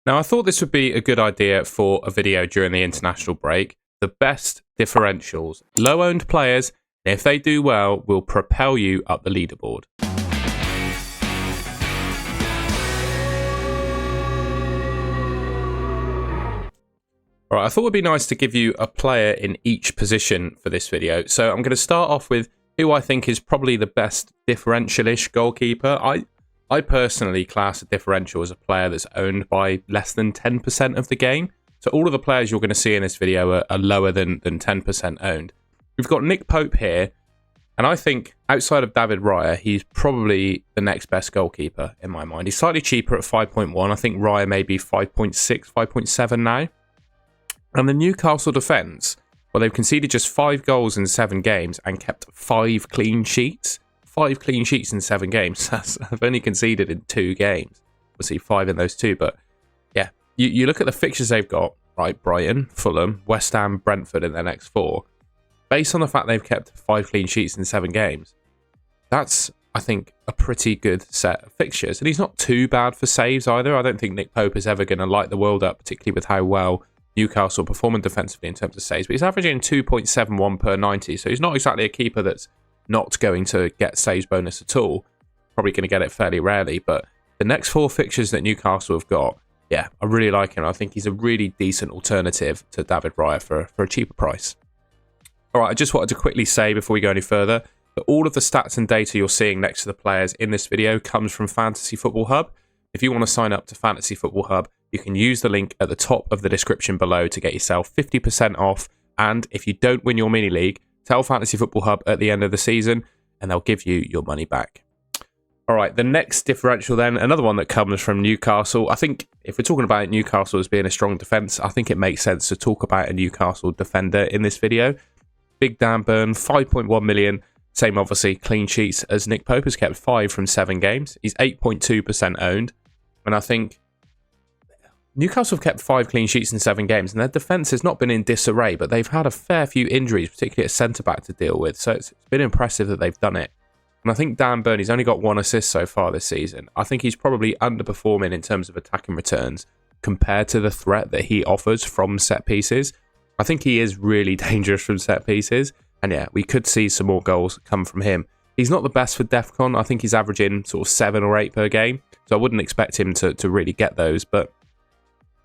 Now, I thought this would be a good idea for a video during the international break. The best differentials. Low-owned players, if they do well, will propel you up the leaderboard. All right, I thought it would be nice to give you a player in each position for this video. So I'm going to start off with who I think is probably the best differential-ish goalkeeper. I personally class a differential as a player that's owned by less than 10% of the game. So all of the players you're going to see in this video are lower than 10% owned. We've got Nick Pope here, and I think outside of David Raya, he's probably the next best goalkeeper in my mind. He's slightly cheaper at 5.1. I think Raya may be 5.6, 5.7 now. And the Newcastle defence, well, they've conceded just 5 goals in 7 games and kept 5 clean sheets. 5 clean sheets in 7 games. I've only conceded in 2 games. Obviously 5 in those 2, but yeah. You look at the fixtures they've got, right? Brighton, Fulham, West Ham, Brentford in their next 4. Based on the fact they've kept 5 clean sheets in 7 games, that's, I think, a pretty good set of fixtures. And he's not too bad for saves either. I don't think Nick Pope is ever going to light the world up, particularly with how well Newcastle performing defensively in terms of saves, but he's averaging 2.71 per 90, so he's not exactly a keeper that's not going to get saves bonus at all. Probably going to get it fairly rarely, but the next 4 fixtures that Newcastle have got, yeah, I really like him. I think he's a really decent alternative to David Raya for a cheaper price. All right, I just wanted to quickly say before we go any further that all of the stats and data you're seeing next to the players in this video comes from Fantasy Football Hub. If you want to sign up to Fantasy Football Hub, you can use the link at the top of the description below to get yourself 50% off. And if you don't win your mini league, tell Fantasy Football Hub at the end of the season and they'll give you your money back. All right, the next differential then, another one that comes from Newcastle. I think if we're talking about Newcastle as being a strong defence, I think it makes sense to talk about a Newcastle defender in this video. Big Dan Burn, 5.1 million. Same, obviously, clean sheets as Nick Pope has kept 5 from 7 games. He's 8.2% owned. And I think Newcastle have kept 5 clean sheets in 7 games, and their defence has not been in disarray, but they've had a fair few injuries, particularly at centre-back, to deal with. So it's been impressive that they've done it. And I think Dan Burn, he's only got 1 assist so far this season. I think he's probably underperforming in terms of attacking returns compared to the threat that he offers from set pieces. I think he is really dangerous from set pieces. And yeah, we could see some more goals come from him. He's not the best for DEFCON. I think he's averaging sort of 7 or 8 per game. So I wouldn't expect him to really get those. But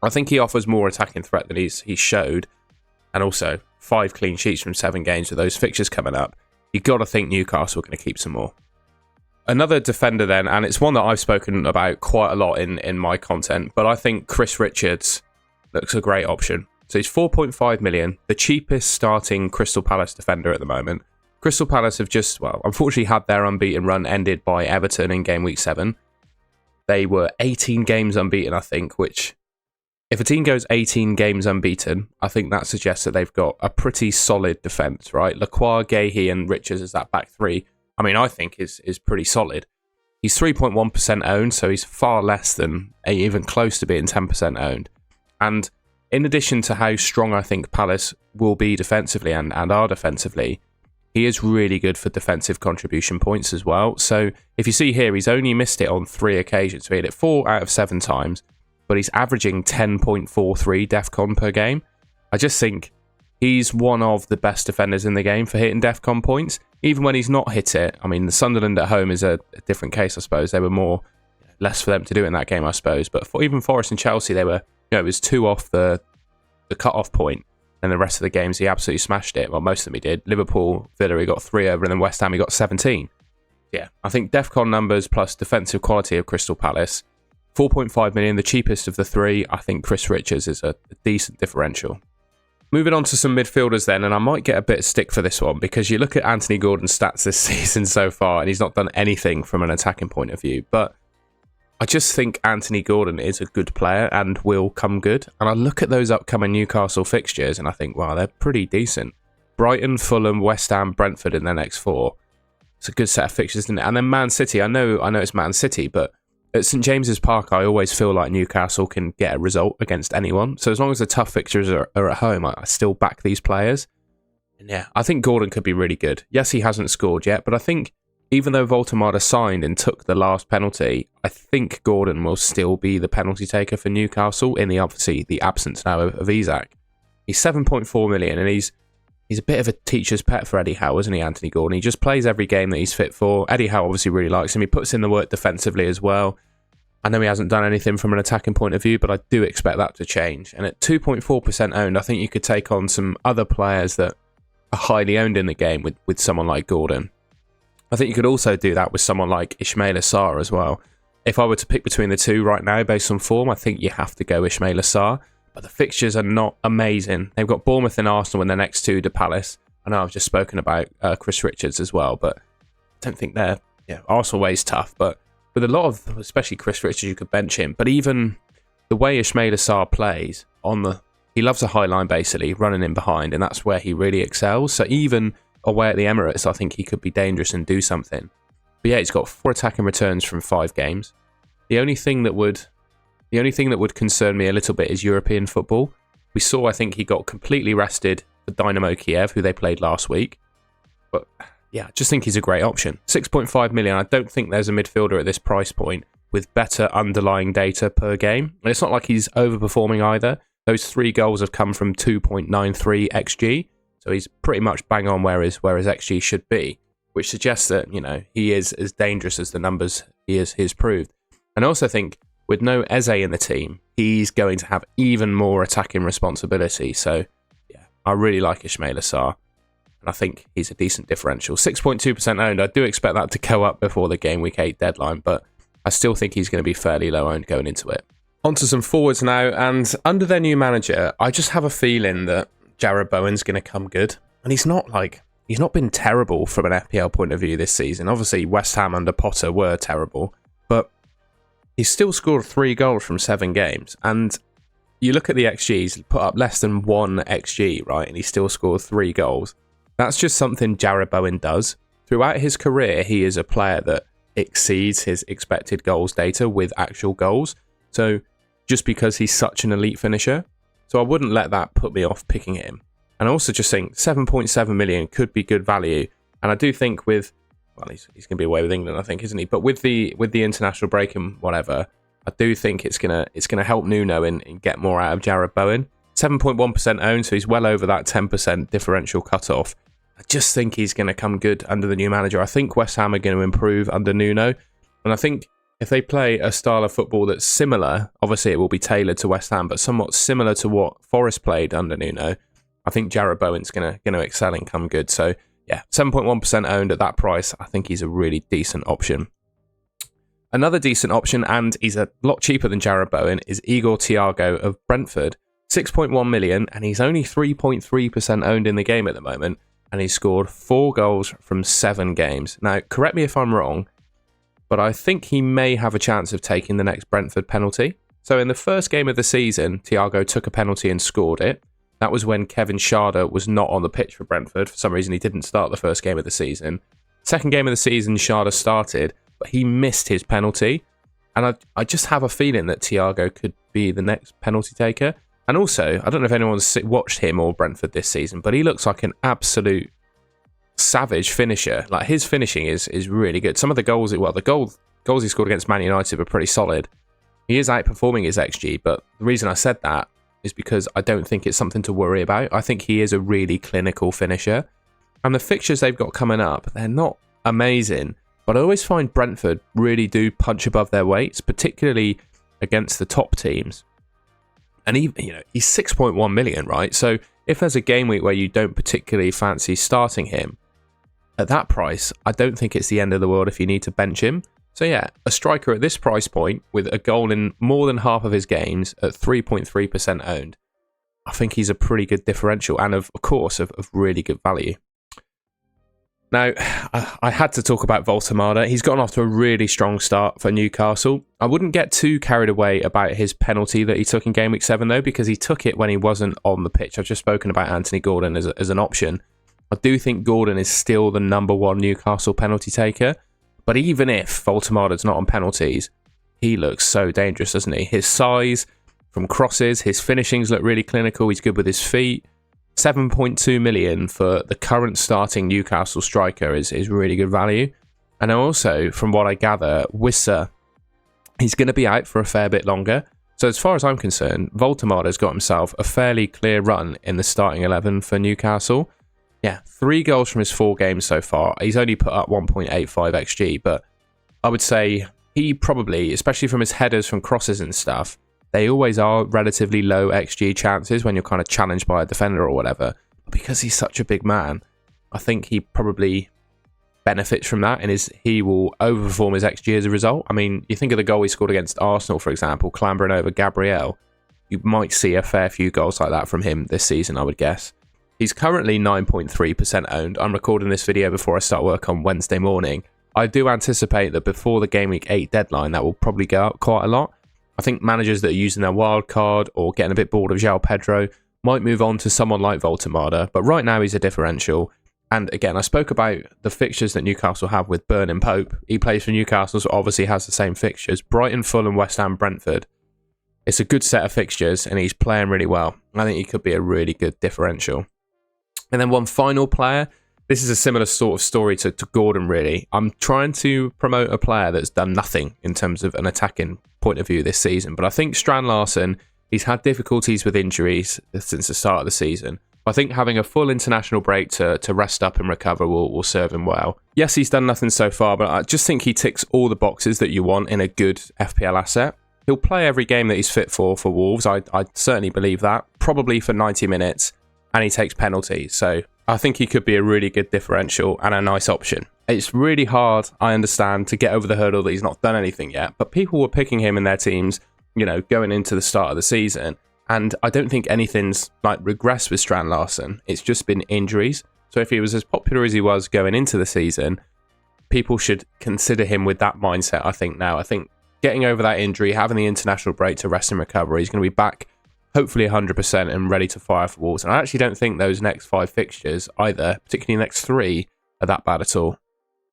I think he offers more attacking threat than he's showed. And also 5 clean sheets from 7 games with those fixtures coming up. You've got to think Newcastle are going to keep some more. Another defender then, and it's one that I've spoken about quite a lot in my content, but I think Chris Richards looks a great option. So he's 4.5 million, the cheapest starting Crystal Palace defender at the moment. Crystal Palace have just, well, unfortunately had their unbeaten run ended by Everton in Gameweek 7. They were 18 games unbeaten, I think, which, if a team goes 18 games unbeaten, I think that suggests that they've got a pretty solid defence, right? Lacroix, Gahey and Richards as that back 3, I mean, I think is pretty solid. He's 3.1% owned, so he's far less than even close to being 10% owned. And in addition to how strong I think Palace will be defensively and are defensively, he is really good for defensive contribution points as well. So if you see here, he's only missed it on 3 occasions. So he hit it 4 out of 7 times, but he's averaging 10.43 DEFCON per game. I just think he's one of the best defenders in the game for hitting DEFCON points. Even when he's not hit it, I mean, the Sunderland at home is a different case, I suppose. They were less for them to do in that game, I suppose. But even Forest and Chelsea, they were, it was 2 off the cut-off point. And the rest of the games, he absolutely smashed it. Well, most of them he did. Liverpool, Villa, he got 3 over, and then West Ham, he got 17. Yeah, I think DEFCON numbers plus defensive quality of Crystal Palace, 4.5 million, the cheapest of the 3. I think Chris Richards is a decent differential. Moving on to some midfielders then, and I might get a bit of stick for this one because you look at Anthony Gordon's stats this season so far and he's not done anything from an attacking point of view, but I just think Anthony Gordon is a good player and will come good. And I look at those upcoming Newcastle fixtures and I think, wow, they're pretty decent. Brighton, Fulham, West Ham, Brentford in their next 4. It's a good set of fixtures, isn't it? And then Man City, I know it's Man City, but at St James's Park, I always feel like Newcastle can get a result against anyone. So as long as the tough fixtures are at home, I still back these players. And yeah, I think Gordon could be really good. Yes, he hasn't scored yet, but I think even though Voltemada signed and took the last penalty, I think Gordon will still be the penalty taker for Newcastle in the obviously the absence now of Isak. He's 7.4 million, and he's a bit of a teacher's pet for Eddie Howe, isn't he, Anthony Gordon? He just plays every game that he's fit for. Eddie Howe obviously really likes him. He puts in the work defensively as well. I know he hasn't done anything from an attacking point of view, but I do expect that to change. And at 2.4% owned, I think you could take on some other players that are highly owned in the game with someone like Gordon. I think you could also do that with someone like Ismaila Sarr as well. If I were to pick between the two right now based on form, I think you have to go Ismaila Sarr. But the fixtures are not amazing. They've got Bournemouth and Arsenal in the next two to Palace. I know I've just spoken about Chris Richards as well, but I don't think they're... Yeah, Arsenal way is tough, but with a lot of, especially Chris Richards, you could bench him. But even the way Ismaila Sarr plays, he loves a high line basically, running in behind, and that's where he really excels. So even away at the Emirates, I think he could be dangerous and do something. But yeah, he's got 4 attacking returns from 5 games. The only thing that would concern me a little bit is European football. We saw, I think he got completely rested for Dynamo Kiev, who they played last week. But yeah, I just think he's a great option. 6.5 million. I don't think there's a midfielder at this price point with better underlying data per game. And it's not like he's overperforming either. Those 3 goals have come from 2.93 XG. So he's pretty much bang on where his XG should be, which suggests that, you know, he is as dangerous as the numbers he's proved. And I also think with no Eze in the team, he's going to have even more attacking responsibility. So yeah, I really like Ismaila Sarr. I think he's a decent differential. 6.2% owned. I do expect that to go up before the Game Week 8 deadline, but I still think he's going to be fairly low owned going into it. On to some forwards now, and under their new manager, I just have a feeling that Jarrod Bowen's going to come good. And he's not been terrible from an FPL point of view this season. Obviously, West Ham under Potter were terrible, but he's still scored 3 goals from 7 games. And you look at the XGs, he put up less than 1 XG, right? And he still scored 3 goals. That's just something Jarrod Bowen does. Throughout his career, he is a player that exceeds his expected goals data with actual goals. So just because he's such an elite finisher. So I wouldn't let that put me off picking him. And I also just think 7.7 million could be good value. And I do think he's going to be away with England, I think, isn't he? But with the international break and whatever, I do think it's gonna help Nuno and get more out of Jarrod Bowen. 7.1% owned, so he's well over that 10% differential cutoff. I just think he's going to come good under the new manager. I think West Ham are going to improve under Nuno. And I think if they play a style of football that's similar, obviously it will be tailored to West Ham, but somewhat similar to what Forest played under Nuno, I think Jarrod Bowen's going to excel and come good. So yeah, 7.1% owned at that price. I think he's a really decent option. Another decent option, and he's a lot cheaper than Jarrod Bowen, is Igor Thiago of Brentford. 6.1 million, and he's only 3.3% owned in the game at the moment. And he scored 4 goals from 7 games. Now, correct me if I'm wrong, but I think he may have a chance of taking the next Brentford penalty. So in the first game of the season, Thiago took a penalty and scored it. That was when Kevin Schade was not on the pitch for Brentford. For some reason, he didn't start the first game of the season. Second game of the season, Schade started, but he missed his penalty. And I just have a feeling that Thiago could be the next penalty taker. And also, I don't know if anyone's watched him or Brentford this season, but he looks like an absolute savage finisher. Like, his finishing is really good. Some of the goals he scored against Man United were pretty solid. He is outperforming his XG, but the reason I said that is because I don't think it's something to worry about. I think he is a really clinical finisher. And the fixtures they've got coming up, they're not amazing, but I always find Brentford really do punch above their weights, particularly against the top teams. And he's 6.1 million, right? So if there's a game week where you don't particularly fancy starting him, at that price, I don't think it's the end of the world if you need to bench him. So yeah, a striker at this price point with a goal in more than half of his games at 3.3% owned, I think he's a pretty good differential and of course of really good value. Now, I had to talk about Voltemada. He's gotten off to a really strong start for Newcastle. I wouldn't get too carried away about his penalty that he took in Game Week 7, though, because he took it when he wasn't on the pitch. I've just spoken about Anthony Gordon as an option. I do think Gordon is still the #1 Newcastle penalty taker. But even if Voltemada's not on penalties, he looks so dangerous, doesn't he? His size from crosses, his finishings look really clinical. He's good with his feet. 7.2 million for the current starting Newcastle striker is really good value. And also, from what I gather, Wissa, he's going to be out for a fair bit longer. So as far as I'm concerned, Voltemada's got himself a fairly clear run in the starting 11 for Newcastle. Yeah, 3 goals from his 4 games so far. He's only put up 1.85 XG, but I would say he probably, especially from his headers from crosses and stuff, they always are relatively low XG chances when you're kind of challenged by a defender or whatever. But because he's such a big man, I think he probably benefits from that, and he will overperform his XG as a result. I mean, you think of the goal he scored against Arsenal, for example, clambering over Gabriel. You might see a fair few goals like that from him this season, I would guess. He's currently 9.3% owned. I'm recording this video before I start work on Wednesday morning. I do anticipate that before the Game Week 8 deadline, that will probably go up quite a lot. I think managers that are using their wild card or getting a bit bored of João Pedro might move on to someone like Voltemada, but right now he's a differential. And again, I spoke about the fixtures that Newcastle have with Burn and Pope. He plays for Newcastle, so obviously has the same fixtures. Brighton, Fulham, West Ham, Brentford. It's a good set of fixtures, and he's playing really well. I think he could be a really good differential. And then one final player. This is a similar sort of story to Gordon, really. I'm trying to promote a player that's done nothing in terms of an attacking point of view this season. But I think Strand Larsen, he's had difficulties with injuries since the start of the season. I think having a full international break to rest up and recover will serve him well. Yes, he's done nothing so far, but I just think he ticks all the boxes that you want in a good FPL asset. He'll play every game that he's fit for Wolves. I certainly believe that. Probably for 90 minutes, and he takes penalties. So I think he could be a really good differential and a nice option. It's really hard, I understand, to get over the hurdle that he's not done anything yet, but people were picking him in their teams, you know, going into the start of the season. And I don't think anything's like regressed with Strand Larsen. It's just been injuries. So if he was as popular as he was going into the season, people should consider him with that mindset, I think, now. I think getting over that injury, having the international break to rest and recover, he's going to be back hopefully 100% and ready to fire for Wolves. And I actually don't think those next 5 fixtures either, particularly the next 3, are that bad at all.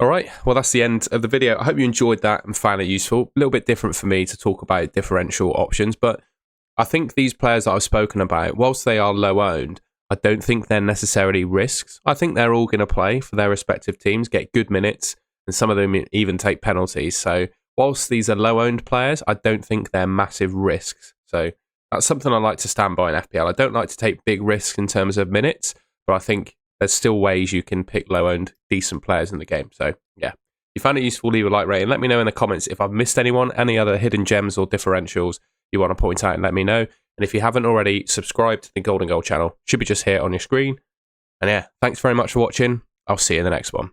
All right, well, that's the end of the video. I hope you enjoyed that and found it useful. A little bit different for me to talk about differential options, but I think these players that I've spoken about, whilst they are low owned, I don't think they're necessarily risks. I think they're all going to play for their respective teams, get good minutes, and some of them even take penalties. So whilst these are low owned players, I don't think they're massive risks. So that's something I like to stand by in FPL. I don't like to take big risks in terms of minutes, but I think there's still ways you can pick low owned decent players in the game. So yeah, if you found it useful, leave a like rating. Let me know in the comments if I've missed anyone, any other hidden gems or differentials you want to point out, and let me know. And if you haven't already, subscribe to the Golden Goal channel. Should be just here on your screen. And yeah, thanks very much for watching. I'll see you in the next one.